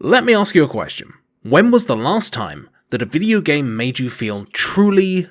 Let me ask you a question. When was the last time that a video game made you feel truly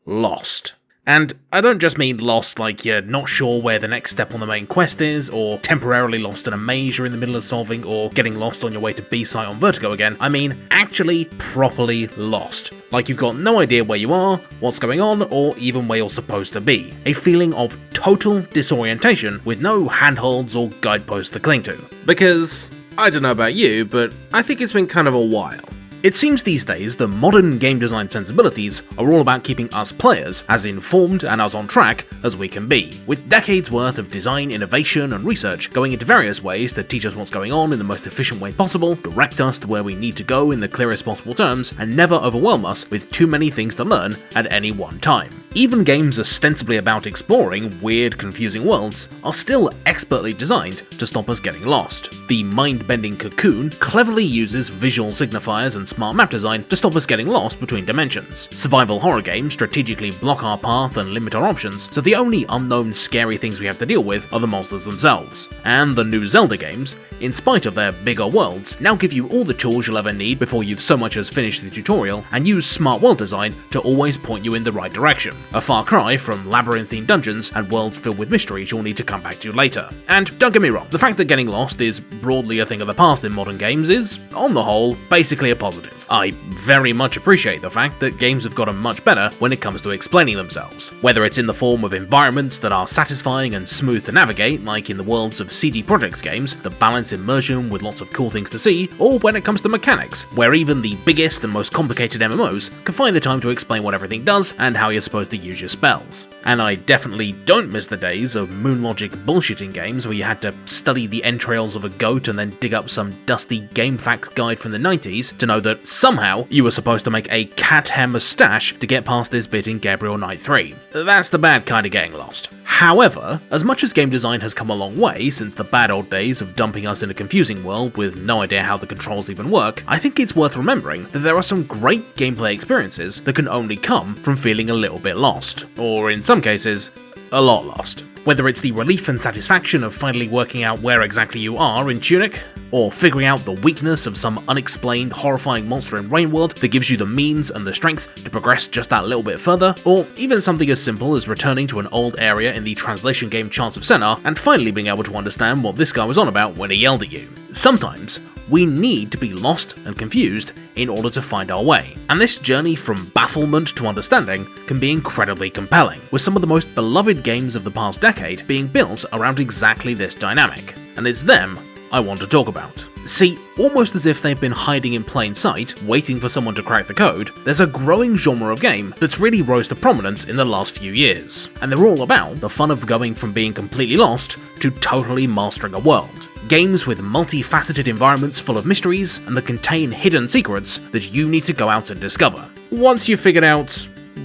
lost? And I don't just mean lost like you're not sure where the next step on the main quest is, or temporarily lost in a maze you're in the middle of solving, or getting lost on your way to B-site on Vertigo again. I mean actually properly lost. Like you've got no idea where you are, what's going on, or even where you're supposed to be. A feeling of total disorientation with no handholds or guideposts to cling to. Because, I don't know about you, but I think it's been kind of a while. It seems these days the modern game design sensibilities are all about keeping us players as informed and as on track as we can be, with decades worth of design innovation and research going into various ways to teach us what's going on in the most efficient way possible, direct us to where we need to go in the clearest possible terms, and never overwhelm us with too many things to learn at any one time. Even games ostensibly about exploring weird, confusing worlds are still expertly designed to stop us getting lost. The mind-bending Cocoon cleverly uses visual signifiers and smart map design to stop us getting lost between dimensions. Survival horror games strategically block our path and limit our options, so the only unknown scary things we have to deal with are the monsters themselves. And the new Zelda games, in spite of their bigger worlds, now give you all the tools you'll ever need before you've so much as finished the tutorial, and use smart world design to always point you in the right direction. A far cry from labyrinthine dungeons and worlds filled with mysteries you'll need to come back to later. And don't get me wrong, the fact that getting lost is broadly a thing of the past in modern games is, on the whole, basically a positive. I very much appreciate the fact that games have gotten much better when it comes to explaining themselves, whether it's in the form of environments that are satisfying and smooth to navigate, like in the worlds of CD Projekt's games that balance immersion with lots of cool things to see, or when it comes to mechanics, where even the biggest and most complicated MMOs can find the time to explain what everything does and how you're supposed to use your spells. And I definitely don't miss the days of moon logic bullshitting games where you had to study the entrails of a goat and then dig up some dusty game facts guide from the 90s to know that somehow you were supposed to make a cat hair moustache to get past this bit in Gabriel Knight 3. That's the bad kind of getting lost. However, as much as game design has come a long way since the bad old days of dumping us in a confusing world with no idea how the controls even work, I think it's worth remembering that there are some great gameplay experiences that can only come from feeling a little bit lost, or in some cases, a lot lost. Whether it's the relief and satisfaction of finally working out where exactly you are in Tunic, or figuring out the weakness of some unexplained horrifying monster in Rainworld that gives you the means and the strength to progress just that little bit further, or even something as simple as returning to an old area in the translation game Chants of Senna and finally being able to understand what this guy was on about when he yelled at you. Sometimes, we need to be lost and confused in order to find our way, and this journey from bafflement to understanding can be incredibly compelling, with some of the most beloved games of the past decade being built around exactly this dynamic, and it's them I want to talk about. See, almost as if they've been hiding in plain sight, waiting for someone to crack the code, there's a growing genre of game that's really rose to prominence in the last few years, and they're all about the fun of going from being completely lost to totally mastering a world. Games with multifaceted environments full of mysteries and that contain hidden secrets that you need to go out and discover, once you've figured out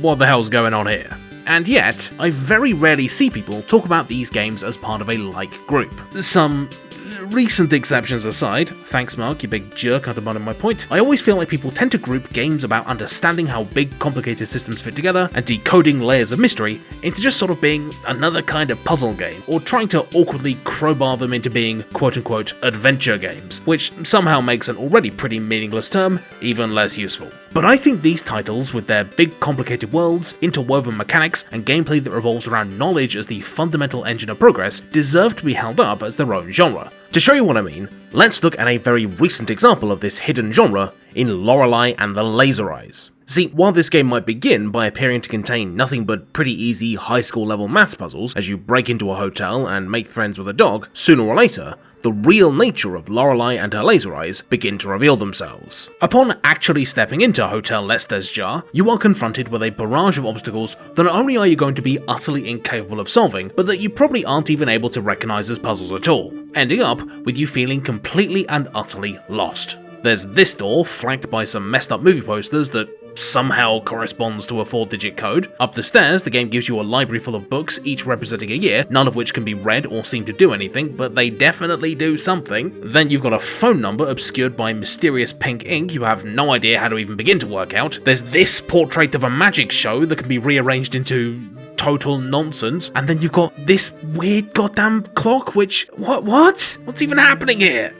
what the hell's going on here. And yet, I very rarely see people talk about these games as part of a like group. Some recent exceptions aside, thanks Mark, you big jerk, undermining my point, I always feel like people tend to group games about understanding how big, complicated systems fit together and decoding layers of mystery into just sort of being another kind of puzzle game, or trying to awkwardly crowbar them into being quote-unquote adventure games, which somehow makes an already pretty meaningless term even less useful. But I think these titles, with their big complicated worlds, interwoven mechanics, and gameplay that revolves around knowledge as the fundamental engine of progress, deserve to be held up as their own genre. To show you what I mean, let's look at a very recent example of this hidden genre in Lorelei and the Laser Eyes. See, while this game might begin by appearing to contain nothing but pretty easy high school level maths puzzles as you break into a hotel and make friends with a dog, sooner or later, the real nature of Lorelei and her laser eyes begin to reveal themselves. Upon actually stepping into Hotel Lester's jar, you are confronted with a barrage of obstacles that not only are you going to be utterly incapable of solving, but that you probably aren't even able to recognize as puzzles at all, ending up with you feeling completely and utterly lost. There's this door flanked by some messed up movie posters that somehow corresponds to a 4-digit code. Up the stairs, the game gives you a library full of books, each representing a year, none of which can be read or seem to do anything, but they definitely do something. Then you've got a phone number obscured by mysterious pink ink you have no idea how to even begin to work out. There's this portrait of a magic show that can be rearranged into total nonsense, and then you've got this weird goddamn clock which... What? What's even happening here?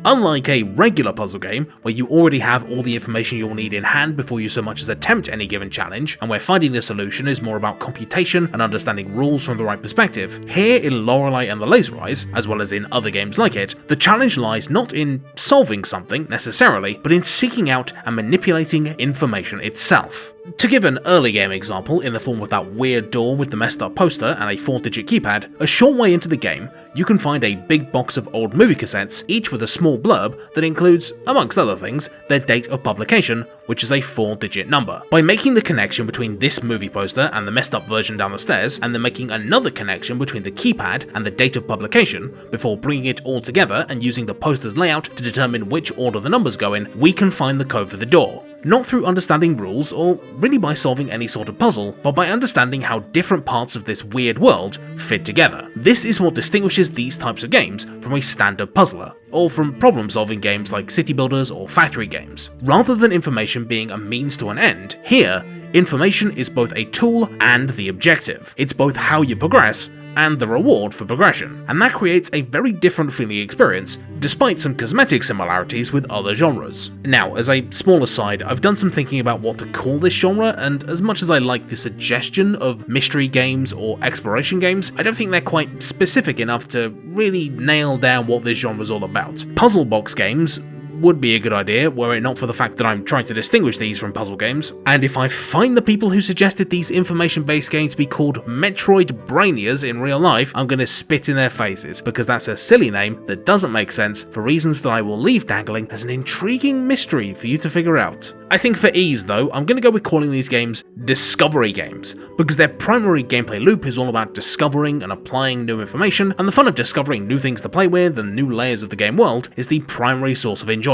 Unlike a regular puzzle game, where you already have all the information you'll need in hand before you so much as attempt any given challenge, and where finding the solution is more about computation and understanding rules from the right perspective, here in Lorelei and the Laser Eyes, as well as in other games like it, the challenge lies not in solving something necessarily, but in seeking out and manipulating information itself. To give an early game example in the form of that weird door with the messed up poster and a 4-digit keypad, a short way into the game, you can find a big box of old movie cassettes, each with a small blurb that includes, amongst other things, their date of publication, which is a 4-digit number. By making the connection between this movie poster and the messed up version down the stairs, and then making another connection between the keypad and the date of publication, before bringing it all together and using the poster's layout to determine which order the numbers go in, we can find the code for the door. Not through understanding rules or really by solving any sort of puzzle, but by understanding how different parts of this weird world fit together. This is what distinguishes these types of games from a standard puzzler, or from problem-solving games like city builders or factory games. Rather than information being a means to an end, here, information is both a tool and the objective. It's both how you progress and the reward for progression, and that creates a very different feeling experience, despite some cosmetic similarities with other genres. Now, as a small aside, I've done some thinking about what to call this genre, and as much as I like the suggestion of mystery games or exploration games, I don't think they're quite specific enough to really nail down what this genre is all about. Puzzle box games would be a good idea, were it not for the fact that I'm trying to distinguish these from puzzle games, and if I find the people who suggested these information-based games to be called Metroid Brainias in real life, I'm gonna spit in their faces, because that's a silly name that doesn't make sense for reasons that I will leave dangling as an intriguing mystery for you to figure out. I think for ease though, I'm gonna go with calling these games discovery games, because their primary gameplay loop is all about discovering and applying new information, and the fun of discovering new things to play with and new layers of the game world is the primary source of enjoyment.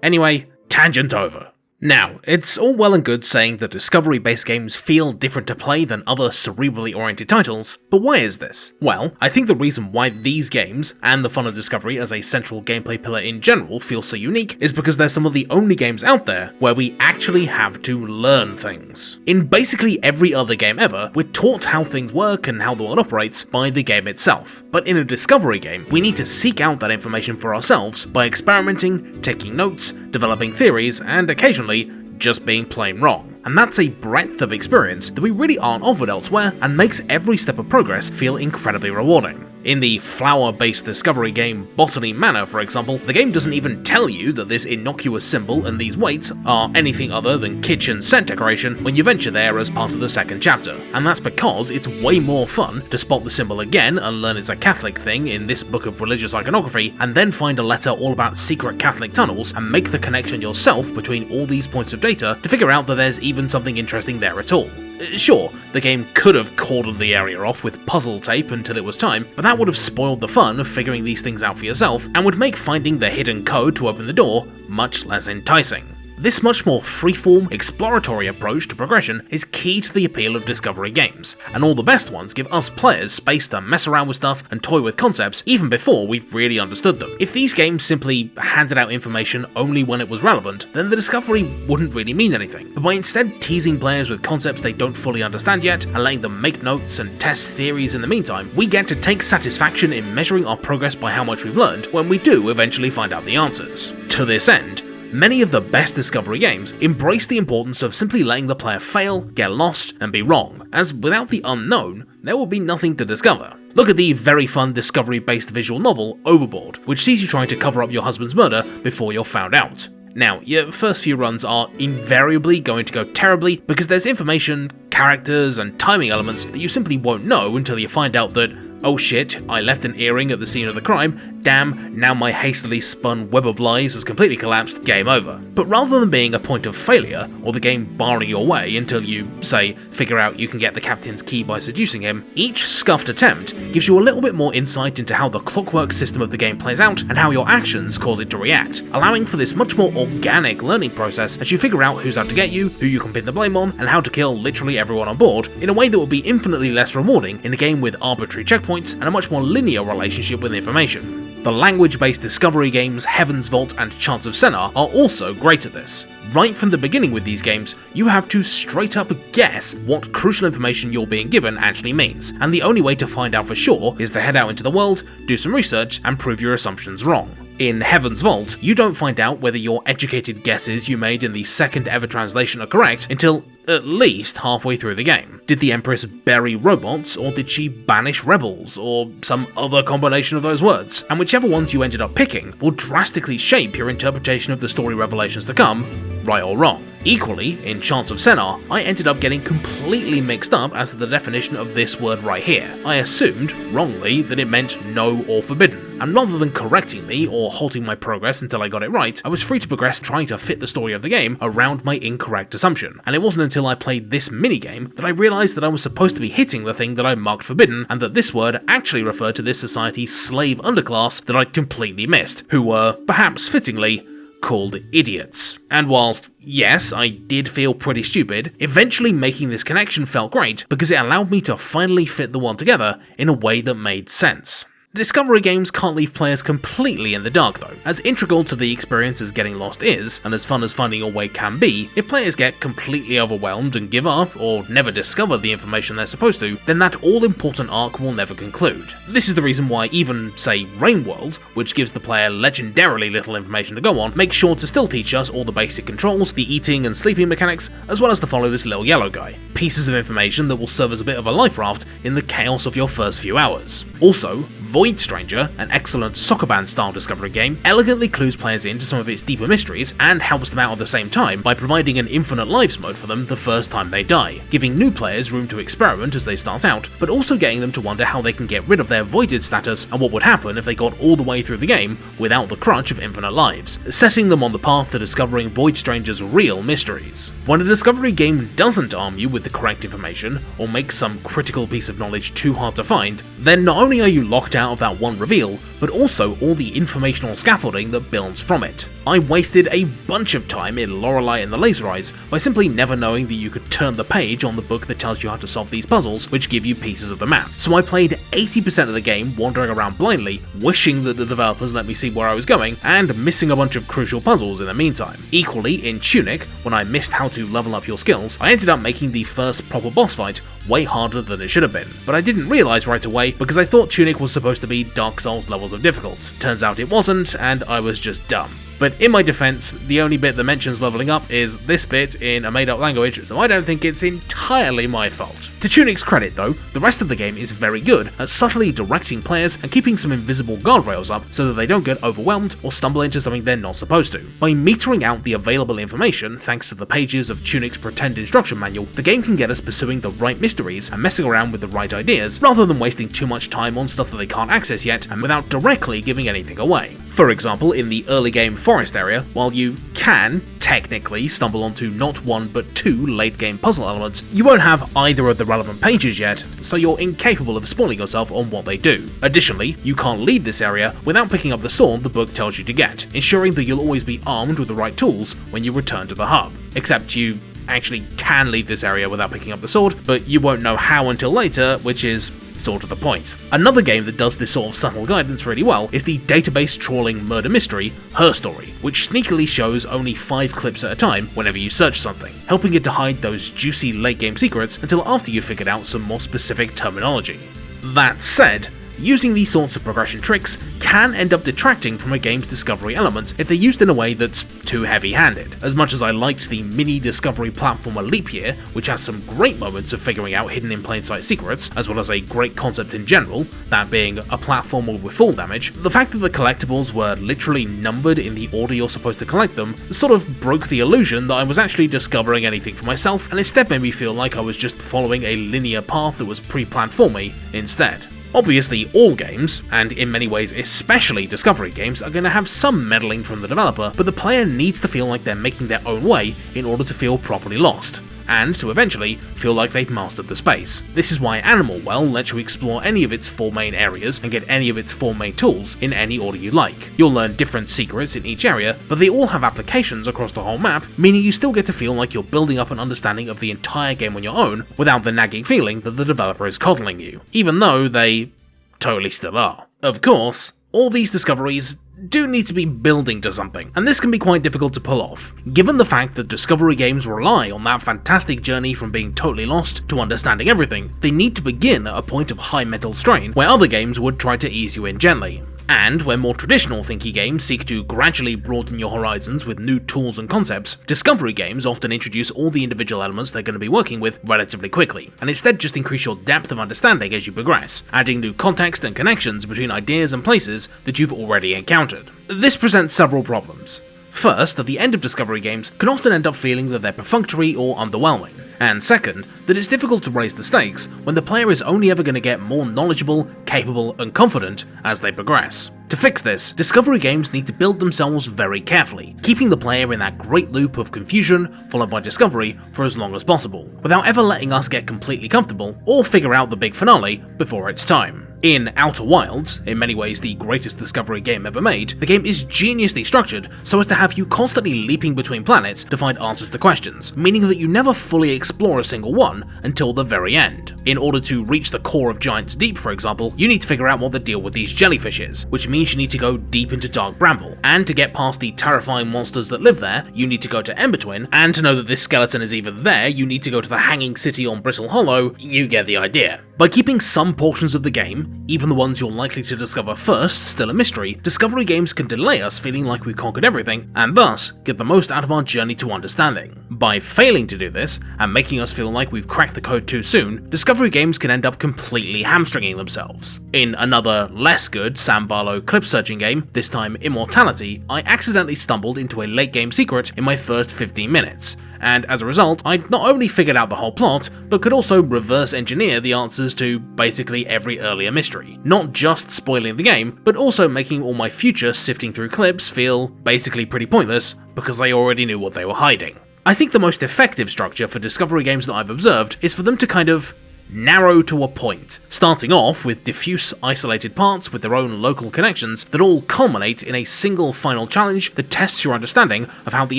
Anyway, tangent over. Now, it's all well and good saying that discovery-based games feel different to play than other cerebrally oriented titles, but why is this? Well, I think the reason why these games, and the fun of discovery as a central gameplay pillar in general, feel so unique is because they're some of the only games out there where we actually have to learn things. In basically every other game ever, we're taught how things work and how the world operates by the game itself, but in a discovery game, we need to seek out that information for ourselves by experimenting, taking notes, developing theories, and occasionally just being plain wrong. And that's a breadth of experience that we really aren't offered elsewhere, and makes every step of progress feel incredibly rewarding. In the flower-based discovery game Botany Manor, for example, the game doesn't even tell you that this innocuous symbol and these weights are anything other than kitchen set decoration when you venture there as part of the second chapter, and that's because it's way more fun to spot the symbol again and learn it's a Catholic thing in this book of religious iconography, and then find a letter all about secret Catholic tunnels and make the connection yourself between all these points of data to figure out that there's even something interesting there at all. Sure, the game could have cordoned the area off with puzzle tape until it was time, but that would have spoiled the fun of figuring these things out for yourself, and would make finding the hidden code to open the door much less enticing. This much more freeform, exploratory approach to progression is key to the appeal of discovery games, and all the best ones give us players space to mess around with stuff and toy with concepts even before we've really understood them. If these games simply handed out information only when it was relevant, then the discovery wouldn't really mean anything, but by instead teasing players with concepts they don't fully understand yet, and letting them make notes and test theories in the meantime, we get to take satisfaction in measuring our progress by how much we've learned when we do eventually find out the answers. To this end, many of the best discovery games embrace the importance of simply letting the player fail, get lost, and be wrong, as without the unknown, there will be nothing to discover. Look at the very fun discovery-based visual novel Overboard, which sees you trying to cover up your husband's murder before you're found out. Now, your first few runs are invariably going to go terribly because there's information, characters, and timing elements that you simply won't know until you find out that, oh shit, I left an earring at the scene of the crime, damn, now my hastily spun web of lies has completely collapsed, game over. But rather than being a point of failure, or the game barring your way until you, say, figure out you can get the captain's key by seducing him, each scuffed attempt gives you a little bit more insight into how the clockwork system of the game plays out and how your actions cause it to react, allowing for this much more organic learning process as you figure out who's out to get you, who you can pin the blame on, and how to kill literally everyone on board, in a way that will be infinitely less rewarding in a game with arbitrary checkpoints and a much more linear relationship with information. The language-based discovery games Heaven's Vault and Chants of Senna are also great at this. Right from the beginning with these games, you have to straight up guess what crucial information you're being given actually means, and the only way to find out for sure is to head out into the world, do some research, and prove your assumptions wrong. In Heaven's Vault, you don't find out whether your educated guesses you made in the second ever translation are correct until at least halfway through the game. Did the Empress bury robots, or did she banish rebels, or some other combination of those words? And whichever ones you ended up picking will drastically shape your interpretation of the story revelations to come, right or wrong. Equally, in Chants of Sennar, I ended up getting completely mixed up as to the definition of this word right here. I assumed, wrongly, that it meant no or forbidden, and rather than correcting me or halting my progress until I got it right, I was free to progress trying to fit the story of the game around my incorrect assumption. And it wasn't until I played this minigame that I realised that I was supposed to be hitting the thing that I marked forbidden, and that this word actually referred to this society's slave underclass that I'd completely missed, who were, perhaps fittingly, called idiots. And whilst, yes, I did feel pretty stupid, eventually making this connection felt great because it allowed me to finally fit the one together in a way that made sense. Discovery games can't leave players completely in the dark though. As integral to the experience as getting lost is, and as fun as finding your way can be, if players get completely overwhelmed and give up, or never discover the information they're supposed to, then that all-important arc will never conclude. This is the reason why even, say, Rainworld, which gives the player legendarily little information to go on, makes sure to still teach us all the basic controls, the eating and sleeping mechanics, as well as to follow this little yellow guy. Pieces of information that will serve as a bit of a life raft in the chaos of your first few hours. Also, Void Stranger, an excellent soccer band style discovery game, elegantly clues players into some of its deeper mysteries and helps them out at the same time by providing an infinite lives mode for them the first time they die, giving new players room to experiment as they start out, but also getting them to wonder how they can get rid of their voided status and what would happen if they got all the way through the game without the crutch of infinite lives, setting them on the path to discovering Void Stranger's real mysteries. When a discovery game doesn't arm you with the correct information, or makes some critical piece of knowledge too hard to find, then not only are you locked out of that one reveal, but also all the informational scaffolding that builds from it. I wasted a bunch of time in Lorelei and the Laser Eyes by simply never knowing that you could turn the page on the book that tells you how to solve these puzzles, which give you pieces of the map. So I played 80% of the game wandering around blindly, wishing that the developers let me see where I was going, and missing a bunch of crucial puzzles in the meantime. Equally, in Tunic, when I missed how to level up your skills, I ended up making the first proper boss fight way harder than it should have been. But I didn't realise right away because I thought Tunic was supposed to be Dark Souls levels of difficult. Turns out it wasn't, and I was just dumb. But in my defense, the only bit that mentions leveling up is this bit in a made-up language, so I don't think it's entirely my fault. To Tunic's credit though, the rest of the game is very good at subtly directing players and keeping some invisible guardrails up so that they don't get overwhelmed or stumble into something they're not supposed to. By metering out the available information thanks to the pages of Tunic's pretend instruction manual, the game can get us pursuing the right mysteries and messing around with the right ideas, rather than wasting too much time on stuff that they can't access yet and without directly giving anything away. For example, in the early game forest area, while you can technically stumble onto not one but two late game puzzle elements, you won't have either of the relevant pages yet, so you're incapable of spoiling yourself on what they do. Additionally, you can't leave this area without picking up the sword the book tells you to get, ensuring that you'll always be armed with the right tools when you return to the hub. Except you actually can leave this area without picking up the sword, but you won't know how until later, which is sort of the point. Another game that does this sort of subtle guidance really well is the database trawling murder mystery, Her Story, which sneakily shows only 5 clips at a time whenever you search something, helping it to hide those juicy late game secrets until after you've figured out some more specific terminology. That said, using these sorts of progression tricks can end up detracting from a game's discovery element if they're used in a way that's too heavy-handed. As much as I liked the mini discovery platformer Leap Year, which has some great moments of figuring out hidden in plain sight secrets, as well as a great concept in general, that being a platformer with fall damage, the fact that the collectibles were literally numbered in the order you're supposed to collect them sort of broke the illusion that I was actually discovering anything for myself, and instead made me feel like I was just following a linear path that was pre-planned for me instead. Obviously, all games, and in many ways especially Discovery games, are going to have some meddling from the developer, but the player needs to feel like they're making their own way in order to feel properly lost, and to eventually feel like they've mastered the space. This is why Animal Well lets you explore any of its 4 main areas and get any of its 4 main tools in any order you like. You'll learn different secrets in each area, but they all have applications across the whole map, meaning you still get to feel like you're building up an understanding of the entire game on your own, without the nagging feeling that the developer is coddling you, even though they totally still are. Of course, all these discoveries do need to be building to something, and this can be quite difficult to pull off. Given the fact that Discovery games rely on that fantastic journey from being totally lost to understanding everything, they need to begin at a point of high mental strain where other games would try to ease you in gently. And when more traditional thinky games seek to gradually broaden your horizons with new tools and concepts, discovery games often introduce all the individual elements they're going to be working with relatively quickly, and instead just increase your depth of understanding as you progress, adding new context and connections between ideas and places that you've already encountered. This presents several problems. First, at the end of discovery games can often end up feeling that they're perfunctory or underwhelming. And second, that it's difficult to raise the stakes when the player is only ever going to get more knowledgeable, capable, and confident as they progress. To fix this, discovery games need to build themselves very carefully, keeping the player in that great loop of confusion followed by discovery for as long as possible, without ever letting us get completely comfortable or figure out the big finale before it's time. In Outer Wilds, in many ways the greatest discovery game ever made, the game is geniusly structured so as to have you constantly leaping between planets to find answers to questions, meaning that you never fully explore a single one until the very end. In order to reach the core of Giant's Deep, for example, you need to figure out what the deal with these jellyfish is, which means you need to go deep into dark bramble, and to get past the terrifying monsters that live there, you need to go to Embertwin, and to know that this skeleton is even there, you need to go to the Hanging City on Brittle Hollow. You get the idea. By keeping some portions of the game, even the ones you're likely to discover first, still a mystery, discovery games can delay us feeling like we've conquered everything, and thus get the most out of our journey to understanding. By failing to do this, and making us feel like we've cracked the code too soon, discovery games can end up completely hamstringing themselves. In another, less good Sam Barlow clip-searching game, this time Immortality, I accidentally stumbled into a late-game secret in my first 15 minutes, and as a result, I not only figured out the whole plot, but could also reverse engineer the answers to basically every earlier mystery, not just spoiling the game, but also making all my future sifting through clips feel basically pretty pointless because I already knew what they were hiding. I think the most effective structure for discovery games that I've observed is for them to kind of narrow to a point, starting off with diffuse, isolated parts with their own local connections that all culminate in a single final challenge that tests your understanding of how the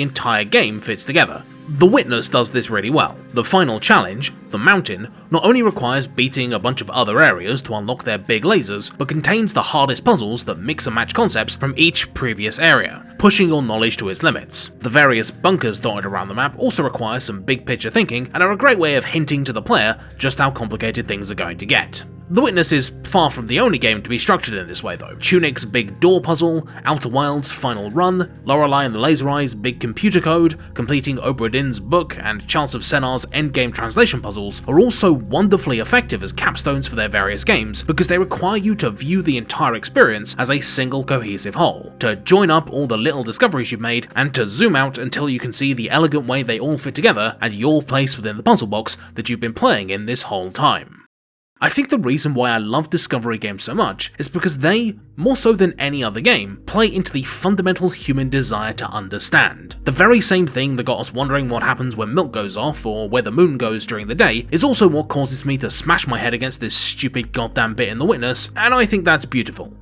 entire game fits together. The Witness does this really well. The final challenge, the mountain, not only requires beating a bunch of other areas to unlock their big lasers, but contains the hardest puzzles that mix and match concepts from each previous area, pushing your knowledge to its limits. The various bunkers dotted around the map also require some big picture thinking and are a great way of hinting to the player just how complicated things are going to get. The Witness is far from the only game to be structured in this way though. Tunic's Big Door Puzzle, Outer Wilds' Final Run, Lorelei and the Laser Eye's Big Computer Code, completing Obra Dinn's book, and Charles of Senar's Endgame translation puzzles are also wonderfully effective as capstones for their various games because they require you to view the entire experience as a single cohesive whole, to join up all the little discoveries you've made, and to zoom out until you can see the elegant way they all fit together and your place within the puzzle box that you've been playing in this whole time. I think the reason why I love discovery games so much is because they, more so than any other game, play into the fundamental human desire to understand. The very same thing that got us wondering what happens when milk goes off or where the moon goes during the day is also what causes me to smash my head against this stupid goddamn bit in The Witness, and I think that's beautiful.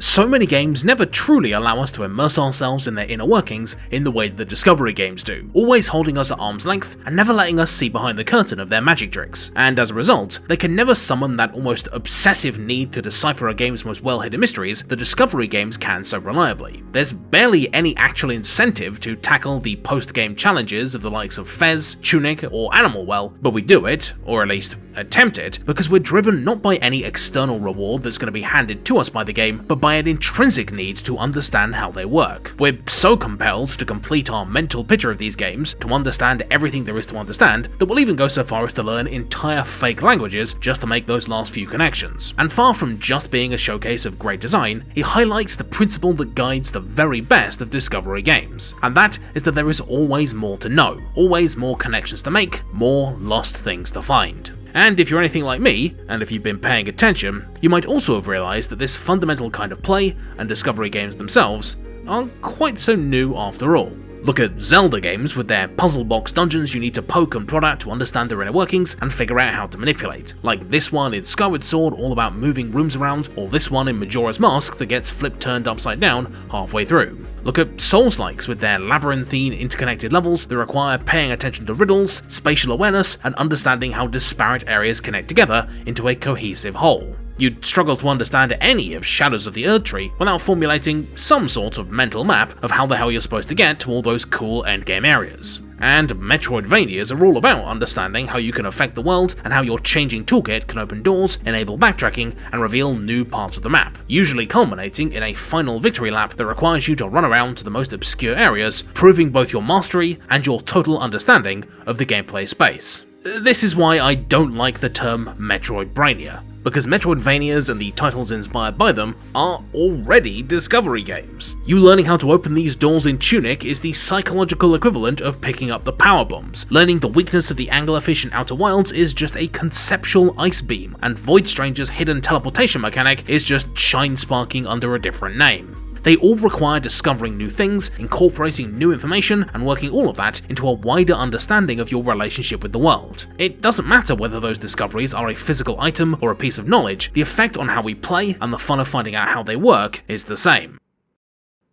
So many games never truly allow us to immerse ourselves in their inner workings in the way that discovery games do, always holding us at arm's length and never letting us see behind the curtain of their magic tricks, and as a result, they can never summon that almost obsessive need to decipher a game's most well-hidden mysteries that discovery games can so reliably. There's barely any actual incentive to tackle the post-game challenges of the likes of Fez, Tunic, or Animal Well, but we do it, or at least attempt it, because we're driven not by any external reward that's going to be handed to us by the game, but by an intrinsic need to understand how they work. We're so compelled to complete our mental picture of these games, to understand everything there is to understand, that we'll even go so far as to learn entire fake languages just to make those last few connections. And far from just being a showcase of great design, it highlights the principle that guides the very best of discovery games, and that is that there is always more to know, always more connections to make, more lost things to find. And if you're anything like me, and if you've been paying attention, you might also have realised that this fundamental kind of play, and discovery games themselves, aren't quite so new after all. Look at Zelda games with their puzzle box dungeons you need to poke and prod at to understand their inner workings and figure out how to manipulate, like this one in Skyward Sword all about moving rooms around, or this one in Majora's Mask that gets flip-turned upside down halfway through. Look at Souls-likes with their labyrinthine interconnected levels that require paying attention to riddles, spatial awareness, and understanding how disparate areas connect together into a cohesive whole. You'd struggle to understand any of Shadows of the Erdtree without formulating some sort of mental map of how the hell you're supposed to get to all those cool endgame areas. and Metroidvanias are all about understanding how you can affect the world and how your changing toolkit can open doors, enable backtracking, and reveal new parts of the map, usually culminating in a final victory lap that requires you to run around to the most obscure areas, proving both your mastery and your total understanding of the gameplay space. This is why I don't like the term Metroidvania, because Metroidvanias and the titles inspired by them are already discovery games. You learning how to open these doors in Tunic is the psychological equivalent of picking up the power bombs. Learning the weakness of the anglerfish in Outer Wilds is just a conceptual ice beam, and Void Stranger's hidden teleportation mechanic is just shine sparking under a different name. They all require discovering new things, incorporating new information, and working all of that into a wider understanding of your relationship with the world. It doesn't matter whether those discoveries are a physical item or a piece of knowledge, the effect on how we play and the fun of finding out how they work is the same.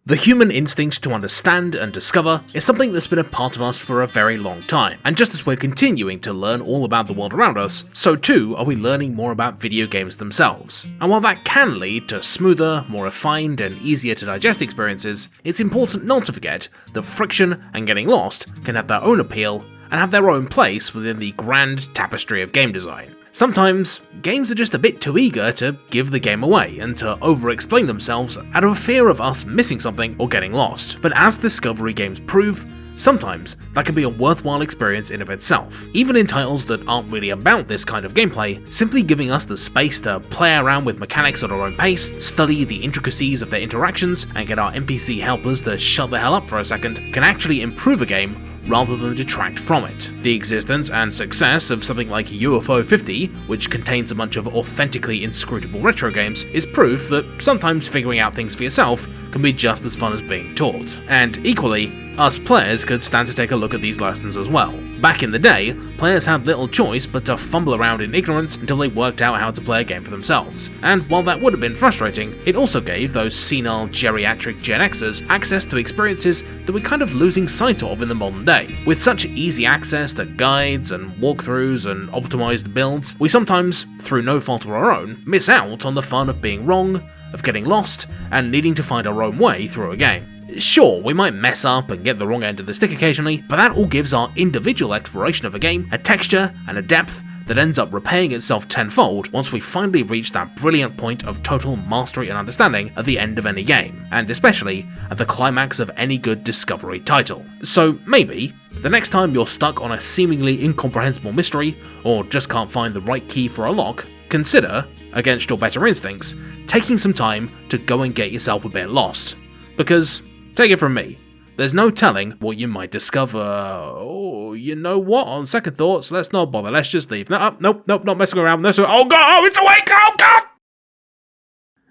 The human instinct to understand and discover is something that's been a part of us for a very long time, and just as we're continuing to learn all about the world around us, so too are we learning more about video games themselves. And while that can lead to smoother, more refined, and easier to digest experiences, it's important not to forget that friction and getting lost can have their own appeal and have their own place within the grand tapestry of game design. Sometimes, games are just a bit too eager to give the game away and to over-explain themselves out of a fear of us missing something or getting lost. But as discovery games prove, sometimes that can be a worthwhile experience in of itself. Even in titles that aren't really about this kind of gameplay, simply giving us the space to play around with mechanics at our own pace, study the intricacies of their interactions, and get our NPC helpers to shut the hell up for a second can actually improve a game rather than detract from it. The existence and success of something like UFO 50, which contains a bunch of authentically inscrutable retro games, is proof that sometimes figuring out things for yourself can be just as fun as being taught. And equally, us players could stand to take a look at these lessons as well. Back in the day, players had little choice but to fumble around in ignorance until they worked out how to play a game for themselves. And while that would have been frustrating, it also gave those senile geriatric Gen Xers access to experiences that we're kind of losing sight of in the modern day. With such easy access to guides and walkthroughs and optimized builds, we sometimes, through no fault of our own, miss out on the fun of being wrong, of getting lost, and needing to find our own way through a game. Sure, we might mess up and get the wrong end of the stick occasionally, but that all gives our individual exploration of a game a texture and a depth that ends up repaying itself tenfold once we finally reach that brilliant point of total mastery and understanding at the end of any game, and especially at the climax of any good discovery title. So maybe, the next time you're stuck on a seemingly incomprehensible mystery, or just can't find the right key for a lock, consider, against your better instincts, taking some time to go and get yourself a bit lost. Because, take it from me, there's no telling what you might discover. Oh, you know what? On second thoughts, let's not bother. Let's just leave. Nope, not messing around. Oh god, it's awake! Oh god!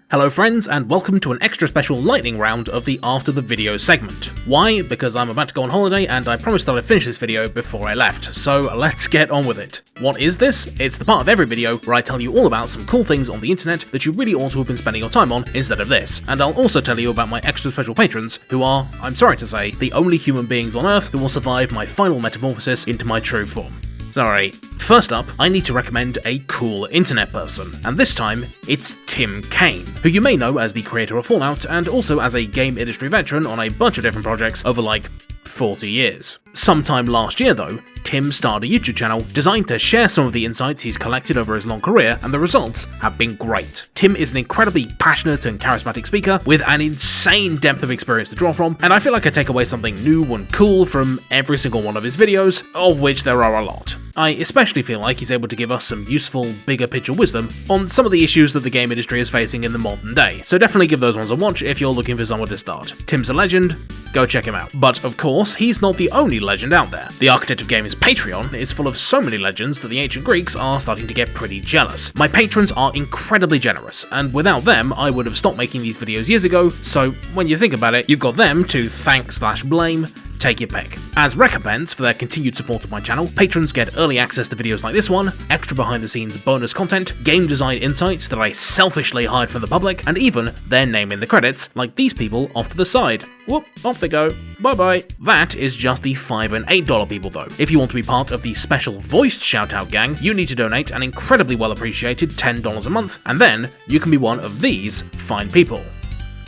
Hello friends, and welcome to an extra special lightning round of the After the Video segment. Why? Because I'm about to go on holiday and I promised that I'd finish this video before I left, so let's get on with it. What is this? It's the part of every video where I tell you all about some cool things on the internet that you really ought to have been spending your time on instead of this, and I'll also tell you about my extra special patrons who are, I'm sorry to say, the only human beings on Earth who will survive my final metamorphosis into my true form. Sorry. First up, I need to recommend a cool internet person, and this time, it's Tim Cain, who you may know as the creator of Fallout and also as a game industry veteran on a bunch of different projects over like 40 years. Sometime last year though, Tim started a YouTube channel designed to share some of the insights he's collected over his long career, and the results have been great. Tim is an incredibly passionate and charismatic speaker with an insane depth of experience to draw from, and I feel like I take away something new and cool from every single one of his videos, of which there are a lot. I especially feel like he's able to give us some useful, bigger picture wisdom on some of the issues that the game industry is facing in the modern day, so definitely give those ones a watch if you're looking for somewhere to start. Tim's a legend, go check him out. But of course, he's not the only legend out there. The Architect of Games Patreon is full of so many legends that the ancient Greeks are starting to get pretty jealous. My patrons are incredibly generous, and without them, I would have stopped making these videos years ago, so when you think about it, you've got them to thank/blame, take your pick. As recompense for their continued support of my channel, patrons get early access to videos like this one, extra behind the scenes bonus content, game design insights that I selfishly hide from the public, and even their name in the credits, like these people off to the side. Whoop, off they go. Bye bye. That is just the $5 and $8 people though. If you want to be part of the special voiced shoutout gang, you need to donate an incredibly well appreciated $10 a month, and then you can be one of these fine people,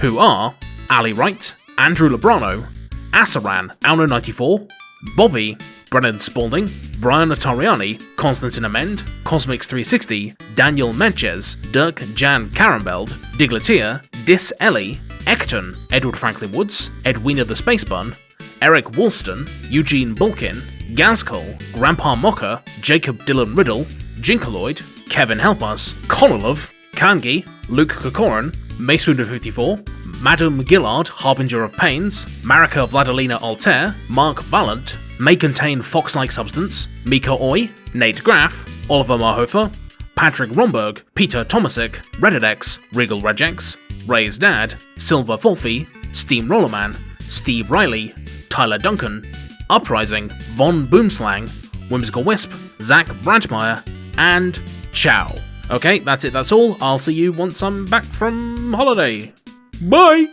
who are Ali Wright, Andrew Labrano, Asaran, Auno94, Bobby, Brennan Spalding, Brian Otoriani, Konstantin Amend, Cosmix360, Daniel Menches, Dirk Jan Karambeld, Digleteer, Dis Ellie, Ecton, Edward Franklin Woods, Edwina the Space Bun, Eric Woolston, Eugene Bulkin, Gazcole, Grandpa Mocker, Jacob Dylan Riddle, Jinkaloid, Kevin Helpas, Konolov, Kangi, Luke Kokoran, Macewood54, Madam Gillard, Harbinger of Pains, Marika Vladilena Altair, Mark Vallant, May Contain Fox-Like Substance, Mika Oy, Nate Graff, Oliver Marhofer, Patrick Romberg, Peter Tomasic, Reddidex, Regal Regex, Ray's Dad, Silver Fulfi, Steam Rollerman, Steve Riley, Tyler Duncan, Uprising, Von Boomslang, Whimsical Wisp, Zach Brandmeier, and ciao. Okay, that's it, that's all. I'll see you once I'm back from holiday. Bye!